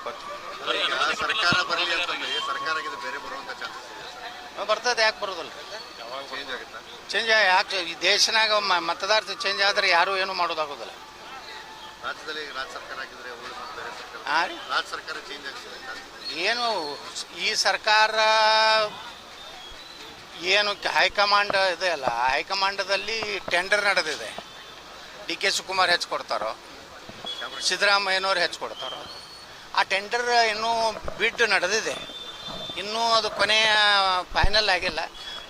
ಮಾಡ್ಕೋತೀವಿ. ಸರ್ಕಾರ ಬರಲಿ ಅಂತಂದ್ರೆ ಸರ್ಕಾರ ಬೇರೆ ಬರುವಂತ ಚಾನ್ಸಸ್ ಬರ್ತದೆ, ಯಾಕೆ ಬರೋದಿಲ್ಲ? ಚೇಂಜ್ ಯಾಕೆ ಈ ದೇಶನಾಗ ಮತದಾರ ಚೇಂಜ್ ಆದರೆ ಯಾರು ಏನು ಮಾಡೋದಾಗೋದಿಲ್ಲ. ರಾಜ್ಯದಲ್ಲಿ ರಾಜ್ಯ ಸರ್ಕಾರ ಆಗಿದ್ರೆ ರಾಜ್ಯ ಸರ್ಕಾರ ಚೇಂಜ್ ಆಗ್ತದೆ. ಏನು ಈ ಸರ್ಕಾರ ಏನು ಹೈಕಮಾಂಡ್ ಇದೆ ಅಲ್ಲ, ಹೈಕಮಾಂಡದಲ್ಲಿ ಟೆಂಡರ್ ನಡೆದಿದೆ. ಡಿ ಕೆ ಶಿವಕುಮಾರ್ ಹೆಚ್ಚು ಕೊಡ್ತಾರೋ, ಸಿದ್ದರಾಮಯ್ಯನವ್ರು ಹೆಚ್ಚು ಕೊಡ್ತಾರೋ. ಆ ಟೆಂಡರ್ ಇನ್ನೂ ಬಿಡ್ ನಡೆದಿದೆ, ಇನ್ನೂ ಅದು ಕೊನೆಯ ಫೈನಲ್ ಆಗಿಲ್ಲ.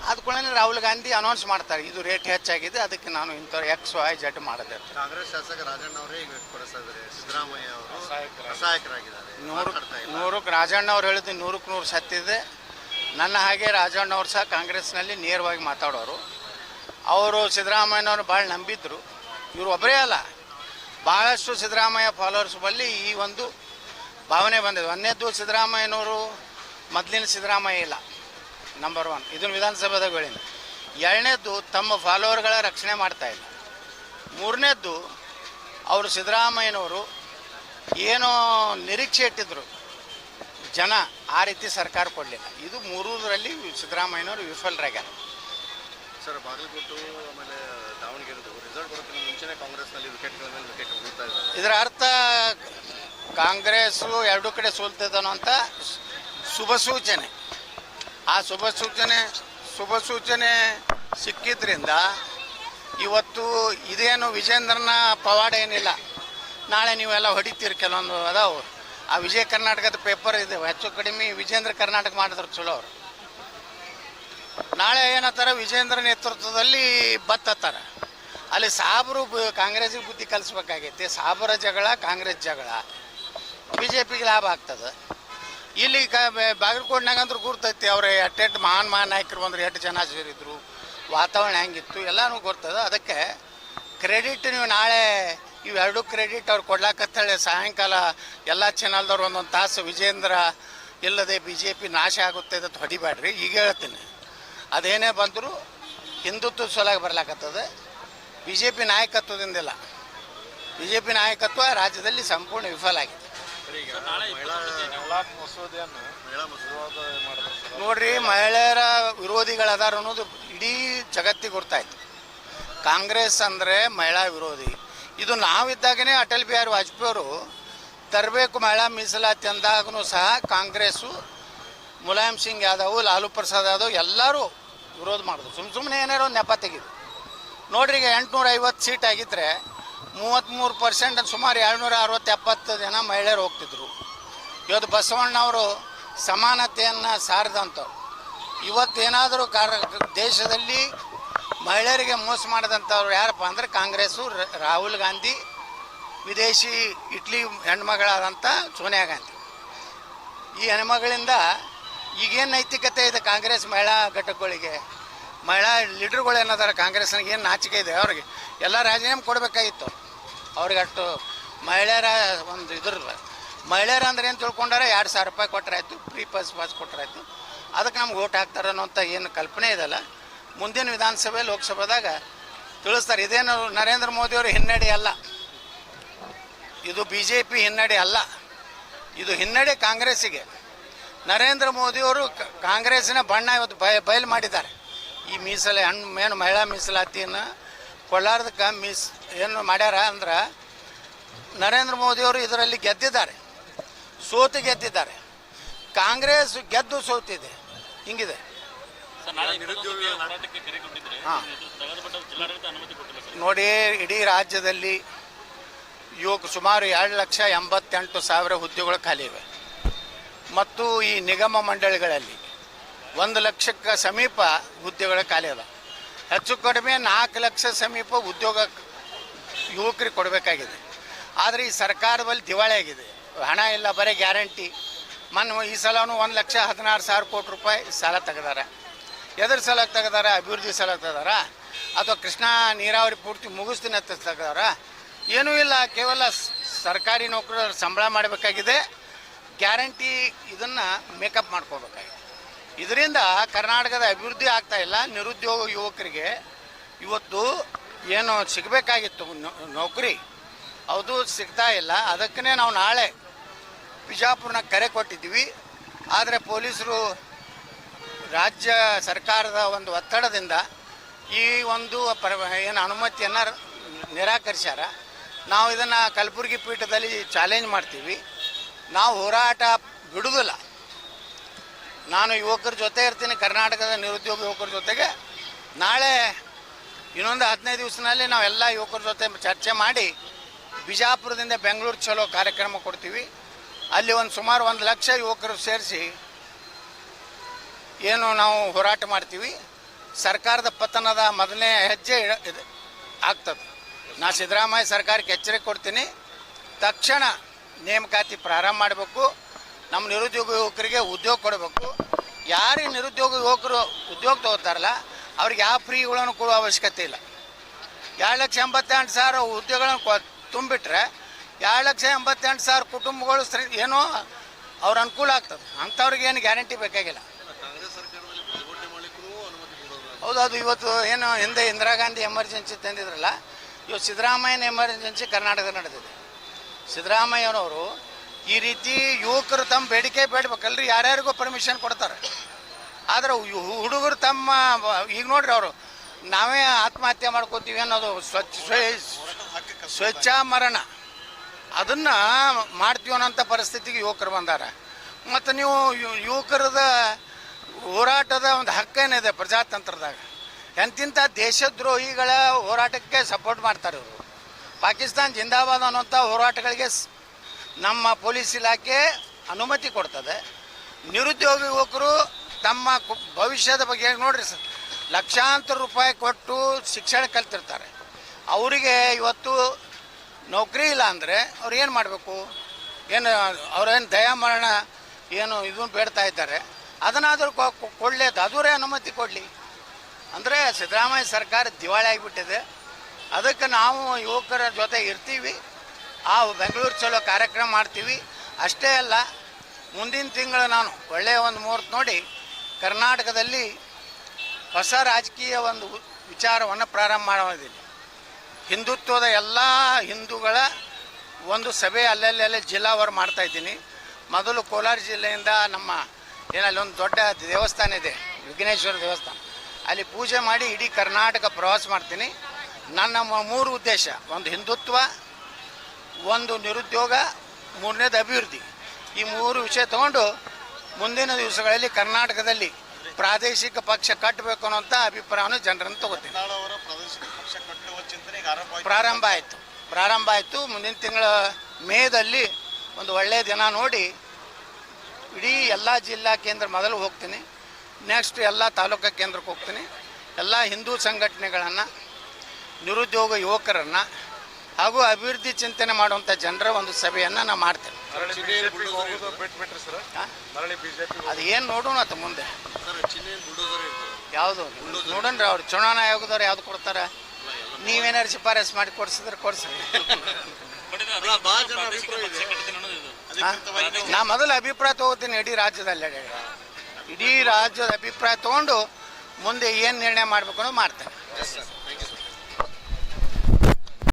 ಅದು ಕೂಡ ರಾಹುಲ್ ಗಾಂಧಿ ಅನೌನ್ಸ್ ಮಾಡ್ತಾರೆ, ಇದು ರೇಟ್ ಹೆಚ್ಚಾಗಿದೆ, ಅದಕ್ಕೆ ನಾನು ಇಂಥವ್ರು XYZ ಮಾಡಿದೆ. ಕಾಂಗ್ರೆಸ್ ಶಾಸಕ ರಾಜಣ್ಣ ಅವರೇ ಈಗ ಕೊಡಿಸ್ತಾರೆ, ಸಿದ್ದರಾಮಯ್ಯ ಅವರು ಸಹಾಯಕರಾಗಿದ್ದಾರೆ. ನೂರಕ್ಕೆ ರಾಜಣ್ಣ ಅವ್ರು ಹೇಳಿದ್ದು 100ಕ್ಕೆ 100 ಸತ್ತಿದೆ. ನನ್ನ ಹಾಗೆ ರಾಜಣ್ಣ ಅವ್ರು ಸಹ ಕಾಂಗ್ರೆಸ್ನಲ್ಲಿ ನೇರವಾಗಿ ಮಾತಾಡೋರು. ಅವರು ಸಿದ್ದರಾಮಯ್ಯನವ್ರು ಭಾಳ ನಂಬಿದ್ರು. ಇವರು ಒಬ್ಬರೇ ಅಲ್ಲ, ಭಾಳಷ್ಟು ಸಿದ್ದರಾಮಯ್ಯ ಫಾಲೋವರ್ಸ್ ಬಳಿ ಈ ಒಂದು ಭಾವನೆ ಬಂದಿದೆ. ಒಂದನೇದ್ದು, ಸಿದ್ದರಾಮಯ್ಯನವರು ಮೊದಲಿನ ಸಿದ್ದರಾಮಯ್ಯ ಇಲ್ಲ, ನಂಬರ್ 1. ಇದನ್ನು ವಿಧಾನಸಭೆದಾಗ ಹೇಳಿದೆ. ಎರಡನೇದ್ದು, ತಮ್ಮ ಫಾಲೋವರ್ಗಳ ರಕ್ಷಣೆ ಮಾಡ್ತಾಯಿಲ್ಲ. ಮೂರನೇದ್ದು, ಅವರು ಸಿದ್ದರಾಮಯ್ಯನವರು ಏನೋ ನಿರೀಕ್ಷೆ ಇಟ್ಟಿದ್ರು ಜನ, ಆ ರೀತಿ ಸರ್ಕಾರ ಕೊಡಲಿಲ್ಲ. ಇದು ಮೂರರಲ್ಲಿ ಸಿದ್ದರಾಮಯ್ಯನವರು ವಿಫಲರಾಗ್ಯಾರ. ಸರ್, ಬಾಗಲಕೋಟೆ ಆಮೇಲೆ ದಾವಣಗೆರೆದು ರಿಸಲ್ಟ್ ಬರೋಕ್ಕಿಂತ ಮುಂಚೆನೇ ಕಾಂಗ್ರೆಸ್ನಲ್ಲಿ ವಿಕೆಟ್ಗಳ ಮೇಲೆ ವಿಕೆಟ್ ಉಳಿತಾ ಇದ್ದಾರೆ. ಇದರ ಅರ್ಥ ಕಾಂಗ್ರೆಸ್ಸು ಎರಡೂ ಕಡೆ ಸೋಲ್ತಿದ್ದಾನೋ ಅಂತ ಶುಭ ಸೂಚನೆ. ಆ ಶುಭ ಸೂಚನೆ ಸಿಕ್ಕಿದ್ರಿಂದ ಇವತ್ತು ಇದೇನು ವಿಜೇಂದ್ರನ ಪವಾಡ ಏನಿಲ್ಲ. ನಾಳೆ ನೀವೆಲ್ಲ ಹೊಡಿತೀರಿ, ಕೆಲವೊಂದು ಅದಾವು. ಆ ವಿಜಯ ಕರ್ನಾಟಕದ ಪೇಪರ್ ಇದೆ, ಹೆಚ್ಚು ಕಡಿಮೆ ವಿಜೇಂದ್ರ ಕರ್ನಾಟಕ ಮಾಡಿದ್ರು ಚಲೋ ಅವರು. ನಾಳೆ ಏನತ್ತಾರೆ, ವಿಜೇಂದ್ರ ನೇತೃತ್ವದಲ್ಲಿ ಬತ್ತಾರೆ. ಅಲ್ಲಿ ಸಾಬ್ರು ಕಾಂಗ್ರೆಸ್ಸಿಗೆ ಬುದ್ಧಿ ಕಲಿಸ್ಬೇಕಾಗೈತಿ. ಸಾಬರ ಜಗಳ, ಕಾಂಗ್ರೆಸ್ ಜಗಳ, BJPಗೆ ಲಾಭ ಆಗ್ತದೆ. ಇಲ್ಲಿ ಬಾಗಲಕೋಟೆನಾಗ ಅಂದ್ರೆ ಗುರ್ತೈತಿ, ಅವ್ರು ಎಟ್ಟೆಟ್ಟು ಮಹಾನ್ ನಾಯಕರು ಬಂದರು, 8 ಜನ ಸೇರಿದ್ರು, ವಾತಾವರಣ ಹೆಂಗಿತ್ತು ಎಲ್ಲನೂ ಗೊತ್ತದ. ಅದಕ್ಕೆ ಕ್ರೆಡಿಟ್ ನೀವು ನಾಳೆ ಇವೆರಡು ಕ್ರೆಡಿಟ್ ಅವ್ರು ಕೊಡ್ಲಾಕತ್ತೇಳಿ ಸಾಯಂಕಾಲ ಎಲ್ಲ ಚಾನಲ್ದವ್ರು ಒಂದೊಂದು ತಾಸು ವಿಜೇಂದ್ರ ಇಲ್ಲದೆ BJP ನಾಶ ಆಗುತ್ತೆ ಅಂತ ಹೊಡಿಬೇಡ್ರಿ. ಈಗ ಹೇಳ್ತೀನಿ, ಅದೇನೇ ಬಂದರೂ ಹಿಂದುತ್ವ ಸೊಲಾಗಿ ಬರ್ಲಾಕತ್ತದ. BJP ನಾಯಕತ್ವದಿಂದಿಲ್ಲ. BJP ನಾಯಕತ್ವ ರಾಜ್ಯದಲ್ಲಿ ಸಂಪೂರ್ಣ ವಿಫಲ ಆಗಿದೆ. ನೋಡ್ರಿ, ಮಹಿಳೆಯರ ವಿರೋಧಿಗಳದಾರ ಅನ್ನೋದು ಇಡೀ ಜಗತ್ತಿಗೆ ಗೊತ್ತಾಯ್ತು. ಕಾಂಗ್ರೆಸ್ ಅಂದರೆ ಮಹಿಳಾ ವಿರೋಧಿ. ಇದು ನಾವಿದ್ದಾಗನೇ ಅಟಲ್ ಬಿಹಾರಿ ವಾಜಪೇಯಿ ಅವರು ತರಬೇಕು ಮಹಿಳಾ ಮೀಸಲಾತಿ ಅಂದಾಗೂ ಸಹ ಕಾಂಗ್ರೆಸ್ಸು, ಮುಲಾಯಂ ಸಿಂಗ್ ಯಾದವ್, ಲಾಲು ಪ್ರಸಾದ್ ಯಾದವ್ ಎಲ್ಲರೂ ವಿರೋಧ ಮಾಡಿದ್ರು. ಸುಮ್ಮನೆ ಏನಾರು ಒಂದು ನೆಪ ತೆಗೆದು ನೋಡ್ರಿ. ಈಗ 850 ಸೀಟ್ ಆಗಿದ್ದರೆ 33% ಸುಮಾರು 760-70 ಜನ ಮಹಿಳೆಯರು ಹೋಗ್ತಿದ್ರು. ಇವತ್ತು ಬಸವಣ್ಣವರು ಸಮಾನತೆಯನ್ನು ಸಾರಿದಂಥವ್ರು. ಇವತ್ತೇನಾದರೂ ದೇಶದಲ್ಲಿ ಮಹಿಳೆಯರಿಗೆ ಮೋಸ ಮಾಡಿದಂಥವ್ರು ಯಾರಪ್ಪ ಅಂದರೆ ಕಾಂಗ್ರೆಸ್ಸು, ರಾಹುಲ್ ಗಾಂಧಿ, ವಿದೇಶಿ ಇಟ್ಲಿ ಹೆಣ್ಮಗಳಾದಂಥ ಸೋನಿಯಾ ಗಾಂಧಿ. ಈ ಹೆಣ್ಮಗಳಿಂದ ಈಗೇನು ನೈತಿಕತೆ ಇದೆ ಕಾಂಗ್ರೆಸ್ ಮಹಿಳಾ ಘಟಕಗಳಿಗೆ? ಮಹಿಳಾ ಲೀಡರ್ಗಳು ಏನಾದಾರ ಕಾಂಗ್ರೆಸ್ನಾಗ ಏನು ನಾಚಿಕೆ ಇದೆ ಅವ್ರಿಗೆ? ಎಲ್ಲ ರಾಜೀನಾಮೆ ಕೊಡಬೇಕಾಗಿತ್ತು ಅವ್ರಿಗೆ. ಅಷ್ಟು ಮಹಿಳೆಯರ ಒಂದು ಇದ್ರಲ್ಲ. ಮಹಿಳೆಯರು ಅಂದ್ರೆ ಏನು ತಿಳ್ಕೊಂಡಾರೆ, 2,000 ರೂಪಾಯಿ ಕೊಟ್ಟರಾಯ್ತು, ಫ್ರೀ ಪಾಸ್ ಕೊಟ್ಟರಾಯ್ತು, ಅದಕ್ಕೆ ನಮ್ಗೆ ಓಟ್ ಹಾಕ್ತಾರೆ ಅನ್ನೋಂಥ ಏನು ಕಲ್ಪನೆ ಇದೆಲ್ಲ ಮುಂದಿನ ವಿಧಾನಸಭೆ ಲೋಕಸಭೆದಾಗ ತಿಳಿಸ್ತಾರೆ. ಇದೇನು ನರೇಂದ್ರ ಮೋದಿಯವರು ಹಿನ್ನಡೆ ಅಲ್ಲ, ಇದು BJP ಹಿನ್ನಡೆ ಅಲ್ಲ, ಇದು ಹಿನ್ನಡೆ ಕಾಂಗ್ರೆಸ್ಸಿಗೆ. ನರೇಂದ್ರ ಮೋದಿಯವರು ಕಾಂಗ್ರೆಸ್ಸಿನ ಬಣ್ಣ ಇವತ್ತು ಬಯಲು ಮಾಡಿದ್ದಾರೆ. ಈ ಏನು ಮಹಿಳಾ ಮೀಸಲಾತಿಯನ್ನು ಕೊಳ್ಳಾರ್ದಕ್ಕೆ ಏನು ಮಾಡ್ಯಾರ ಅಂದ್ರೆ, ನರೇಂದ್ರ ಮೋದಿಯವರು ಇದರಲ್ಲಿ ಗೆದ್ದಿದ್ದಾರೆ, ಸೋತು ಗೆದ್ದಿದ್ದಾರೆ. ಕಾಂಗ್ರೆಸ್ ಗೆದ್ದು ಸೋತಿದೆ, ಹಿಂಗಿದೆ. ನೋಡಿ, ಇಡೀ ರಾಜ್ಯದಲ್ಲಿ ಸುಮಾರು 2,88,000 ಹುದ್ದೆಗಳು ಖಾಲಿ ಇವೆ. ಮತ್ತು ಈ ನಿಗಮ ಮಂಡಳಿಗಳಲ್ಲಿ 1 ಲಕ್ಷಕ್ಕೆ ಸಮೀಪ ಹುದ್ದೆಗಳು ಖಾಲಿ ಅದ. ಹೆಚ್ಚು ಕಡಿಮೆ 4 ಲಕ್ಷ ಸಮೀಪ ಉದ್ಯೋಗ ಯುವಕರಿಗೆ ಕೊಡಬೇಕಾಗಿದೆ. ಆದರೆ ಈ ಸರ್ಕಾರದಲ್ಲಿ ದಿವಾಳಿ ಆಗಿದೆ, ಹಣ ಇಲ್ಲ, ಬರೀ ಗ್ಯಾರಂಟಿ. ಈ ಸಲನೂ 1,16,000 ಕೋಟಿ ರೂಪಾಯಿ ಸಾಲ ತೆಗೆದಾರೆ. ಎದ್ರ ಸಲ ತೆಗೆದಾರ? ಅಭಿವೃದ್ಧಿ ಸಲ ತೆಗೆದಾರ ಅಥವಾ ಕೃಷ್ಣಾ ನೀರಾವರಿ ಪೂರ್ತಿ ಮುಗಿಸ್ತೀನಿ ಅಂತ ತೆಗೆದಾರ? ಏನೂ ಇಲ್ಲ. ಕೇವಲ ಸರ್ಕಾರಿ ನೌಕರರು ಸಂಬಳ ಮಾಡಬೇಕಾಗಿದೆ, ಗ್ಯಾರಂಟಿ ಇದನ್ನು ಮೇಕಪ್ ಮಾಡ್ಕೋಬೇಕಾಗಿದೆ. ಇದರಿಂದ ಕರ್ನಾಟಕದ ಅಭಿವೃದ್ಧಿ ಆಗ್ತಾಯಿಲ್ಲ. ನಿರುದ್ಯೋಗ ಯುವಕರಿಗೆ ಇವತ್ತು ಏನು ಸಿಗಬೇಕಾಗಿತ್ತು ನೌಕರಿ, ಅದು ಸಿಗ್ತಾ ಇಲ್ಲ. ಅದಕ್ಕೇ ನಾವು ನಾಳೆ ಬಿಜಾಪುರನ ಕರೆ ಕೊಟ್ಟಿದ್ವಿ. ಆದರೆ ಪೊಲೀಸರು ರಾಜ್ಯ ಸರ್ಕಾರದ ಒಂದು ಒತ್ತಡದಿಂದ ಈ ಒಂದು ಏನು ಅನುಮತಿಯನ್ನು ನಿರಾಕರಿಸ್ಯಾರ. ನಾವು ಇದನ್ನು ಕಲಬುರಗಿ ಪೀಠದಲ್ಲಿ ಚಾಲೆಂಜ್ ಮಾಡ್ತೀವಿ. ನಾವು ಹೋರಾಟ ಬಿಡುವುದಿಲ್ಲ. ನಾನು ಯುವಕರ ಜೊತೆ ಇರ್ತೀನಿ, ಕರ್ನಾಟಕದ ನಿರುದ್ಯೋಗ ಯುವಕರ ಜೊತೆಗೆ. ನಾಳೆ ಇನ್ನೊಂದು 15 ದಿವಸದಲ್ಲಿ ನಾವೆಲ್ಲ ಯುವಕರ ಜೊತೆ ಚರ್ಚೆ ಮಾಡಿ ಬಿಜಾಪುರದಿಂದ ಬೆಂಗಳೂರು ಚಲೋ ಕಾರ್ಯಕ್ರಮ ಕೊಡ್ತೀವಿ. ಅಲ್ಲಿ ಸುಮಾರು 1 ಲಕ್ಷ ಯುವಕರು ಸೇರಿಸಿ ಏನು ನಾವು ಹೋರಾಟ ಮಾಡ್ತೀವಿ. ಸರ್ಕಾರದ ಪತನದ ಮೊದಲನೇ ಹೆಜ್ಜೆ ಆಗ್ತದೆ. ನಾ ಸಿದ್ದರಾಮಯ್ಯ ಸರ್ಕಾರಕ್ಕೆ ಎಚ್ಚರಿಕೆ ಕೊಡ್ತೀನಿ, ತಕ್ಷಣ ನೇಮಕಾತಿ ಪ್ರಾರಂಭ ಮಾಡಬೇಕು. ನಮ್ಮ ನಿರುದ್ಯೋಗ ಯುವಕರಿಗೆ ಉದ್ಯೋಗ ಕೊಡಬೇಕು. ಯಾರಿಗೆ ನಿರುದ್ಯೋಗ ಯುವಕರು ಉದ್ಯೋಗ ತಗೋತಾರಲ್ಲ ಅವ್ರಿಗೆ ಯಾವ ಫ್ರೀಗಳನ್ನು ಕೊಡುವ ಅವಶ್ಯಕತೆ ಇಲ್ಲ. 2,88,000 ಉದ್ಯೋಗಗಳನ್ನು ತುಂಬಿಟ್ರೆ 2,88,000 ಕುಟುಂಬಗಳು ಏನೋ ಅವ್ರ ಅನುಕೂಲ ಆಗ್ತದೆ. ಅಂಥವ್ರಿಗೆ ಏನು ಗ್ಯಾರಂಟಿ ಬೇಕಾಗಿಲ್ಲ. ಕಾಂಗ್ರೆಸ್ ಸರ್ಕಾರದಲ್ಲಿ ಪ್ರತಿಭಟನೆ ಮಾಡಲಿಕ್ಕೂ ಅನುಮತಿ ಕೊಡೋರು. ಹೌದು, ಅದು ಇವತ್ತು ಏನು ಹಿಂದೆ ಇಂದಿರಾ ಗಾಂಧಿ ಎಮರ್ಜೆನ್ಸಿ ತಂದಿದ್ರಲ್ಲ, ಇವತ್ತು ಸಿದ್ದರಾಮಯ್ಯನ ಎಮರ್ಜೆನ್ಸಿ ಕರ್ನಾಟಕದ ನಡೆದಿದೆ. ಸಿದ್ದರಾಮಯ್ಯನವರು ಈ ರೀತಿ ಯುವಕರು ತಮ್ಮ ಬೇಡಿಕೆ ಬೇಡಬೇಕಲ್ರಿ, ಯಾರ್ಯಾರಿಗೂ ಪರ್ಮಿಷನ್ ಕೊಡ್ತಾರೆ. ಆದರೆ ಹುಡುಗರು ತಮ್ಮ ಈಗ ನೋಡ್ರಿ, ಅವರು ನಾವೇ ಆತ್ಮಹತ್ಯೆ ಮಾಡ್ಕೋತೀವಿ ಅನ್ನೋದು ಸ್ವಚ್ಛ ಮರಣ ಅದನ್ನು ಮಾಡ್ತೀವಿ ಅನ್ನೋಂಥ ಪರಿಸ್ಥಿತಿಗೆ ಯುವಕರು ಬಂದಾರ. ಮತ್ತು ನೀವು ಯುವಕರದ ಹೋರಾಟದ ಒಂದು ಹಕ್ಕೇನಿದೆ ಪ್ರಜಾತಂತ್ರದಾಗ. ಎಂತಿಂಥ ದೇಶದ್ರೋಹಿಗಳ ಹೋರಾಟಕ್ಕೆ ಸಪೋರ್ಟ್ ಮಾಡ್ತಾರೆ ಇವರು. ಪಾಕಿಸ್ತಾನ ಜಿಂದಾಬಾದ್ ಅನ್ನೋಂಥ ಹೋರಾಟಗಳಿಗೆ ನಮ್ಮ ಪೊಲೀಸ್ ಇಲಾಖೆ ಅನುಮತಿ ಕೊಡ್ತದೆ. ನಿರುದ್ಯೋಗ ಯುವಕರು ತಮ್ಮ ಭವಿಷ್ಯದ ಬಗ್ಗೆ ನೋಡ್ರಿ ಸರ್, ಲಕ್ಷಾಂತರ ರೂಪಾಯಿ ಕೊಟ್ಟು ಶಿಕ್ಷಣ ಕಲ್ತಿರ್ತಾರೆ. ಅವರಿಗೆ ಇವತ್ತು ನೌಕರಿ ಇಲ್ಲ ಅಂದರೆ ಅವ್ರು ಏನು ಮಾಡಬೇಕು? ಏನು ಅವ್ರೇನು ದಯಾಮರಣ ಏನು ಇದನ್ನು ಬೇಡ್ತಾ ಇದ್ದಾರೆ, ಅದನ್ನಾದರೂ ಕೊಡಲೇದು, ಅದರೇ ಅನುಮತಿ ಕೊಡಲಿ. ಅಂದರೆ ಸಿದ್ದರಾಮಯ್ಯ ಸರ್ಕಾರ ದಿವಾಳಿ ಆಗಿಬಿಟ್ಟಿದೆ. ಅದಕ್ಕೆ ನಾವು ಯುವಕರ ಜೊತೆ ಇರ್ತೀವಿ. ಆ ಬೆಂಗಳೂರು ಚಲೋ ಕಾರ್ಯಕ್ರಮ ಮಾಡ್ತೀವಿ. ಅಷ್ಟೇ ಅಲ್ಲ, ಮುಂದಿನ ತಿಂಗಳು ನಾನು ಒಳ್ಳೆಯ ಒಂದು ಮುಹೂರ್ತ ನೋಡಿ ಕರ್ನಾಟಕದಲ್ಲಿ ಹೊಸ ರಾಜಕೀಯ ಒಂದು ವಿಚಾರವನ್ನು ಪ್ರಾರಂಭ ಮಾಡಿದ್ದೀನಿ. ಹಿಂದುತ್ವದ ಎಲ್ಲ ಹಿಂದೂಗಳ ಒಂದು ಸಭೆ ಅಲ್ಲಲ್ಲಿ ಜಿಲ್ಲಾವಾರು ಮಾಡ್ತಾಯಿದ್ದೀನಿ. ಮೊದಲು ಕೋಲಾರ ಜಿಲ್ಲೆಯಿಂದ ನಮ್ಮ ಏನಲ್ಲಿ ಒಂದು ದೊಡ್ಡ ದೇವಸ್ಥಾನ ಇದೆ, ವಿಘ್ನೇಶ್ವರ ದೇವಸ್ಥಾನ, ಅಲ್ಲಿ ಪೂಜೆ ಮಾಡಿ ಇಡೀ ಕರ್ನಾಟಕ ಪ್ರವಾಸ ಮಾಡ್ತೀನಿ. ನನ್ನ 3 ಉದ್ದೇಶ: ಒಂದು ಹಿಂದುತ್ವ, ಒಂದು ನಿರುದ್ಯೋಗ, 3ನೇದು ಅಭಿವೃದ್ಧಿ. ಈ 3 ವಿಷಯ ತಗೊಂಡು ಮುಂದಿನ ದಿವಸಗಳಲ್ಲಿ ಕರ್ನಾಟಕದಲ್ಲಿ ಪ್ರಾದೇಶಿಕ ಪಕ್ಷ ಕಟ್ಟಬೇಕು ಅನ್ನೋಂಥ ಅಭಿಪ್ರಾಯವನ್ನು ಜನರನ್ನು ತಗೋತೀನಿ. ಪ್ರಾರಂಭ ಆಯಿತು. ಮುಂದಿನ ತಿಂಗಳ ಮೇದಲ್ಲಿ ಒಂದು ಒಳ್ಳೆಯ ದಿನ ನೋಡಿ ಇಡೀ ಎಲ್ಲ ಜಿಲ್ಲಾ ಕೇಂದ್ರ ಮೊದಲು ಹೋಗ್ತೀನಿ. ನೆಕ್ಸ್ಟ್ ಎಲ್ಲ ತಾಲೂಕಾ ಕೇಂದ್ರಕ್ಕೆ ಹೋಗ್ತೀನಿ. ಎಲ್ಲ ಹಿಂದೂ ಸಂಘಟನೆಗಳನ್ನು, ನಿರುದ್ಯೋಗ ಯುವಕರನ್ನು ಹಾಗೂ ಅಭಿವೃದ್ಧಿ ಚಿಂತನೆ ಮಾಡುವಂಥ ಜನರ ಒಂದು ಸಭೆಯನ್ನು ನಾನು ಮಾಡ್ತೇನೆ. ಅದು ಏನು ನೋಡೋಣ ಆತ ಮುಂದೆ ಯಾವುದು ನೋಡೋಣ್ರಿ. ಅವ್ರು ಚುನಾವಣಾ ಆಯೋಗದವ್ರು ಯಾವ್ದು ಕೊಡ್ತಾರೆ, ನೀವೇನಾರು ಶಿಫಾರಸು ಮಾಡಿ ಕೊಡ್ಸಿದ್ರೆ ಕೊಡ್ಸಿ. ನಾ ಮೊದಲು ಅಭಿಪ್ರಾಯ ತೊಗೋತೀನಿ ಇಡೀ ರಾಜ್ಯದ ಅಭಿಪ್ರಾಯ ತೊಗೊಂಡು ಮುಂದೆ ಏನು ನಿರ್ಣಯ ಮಾಡಬೇಕು ಅನ್ನೋದು ಮಾಡ್ತೇನೆ.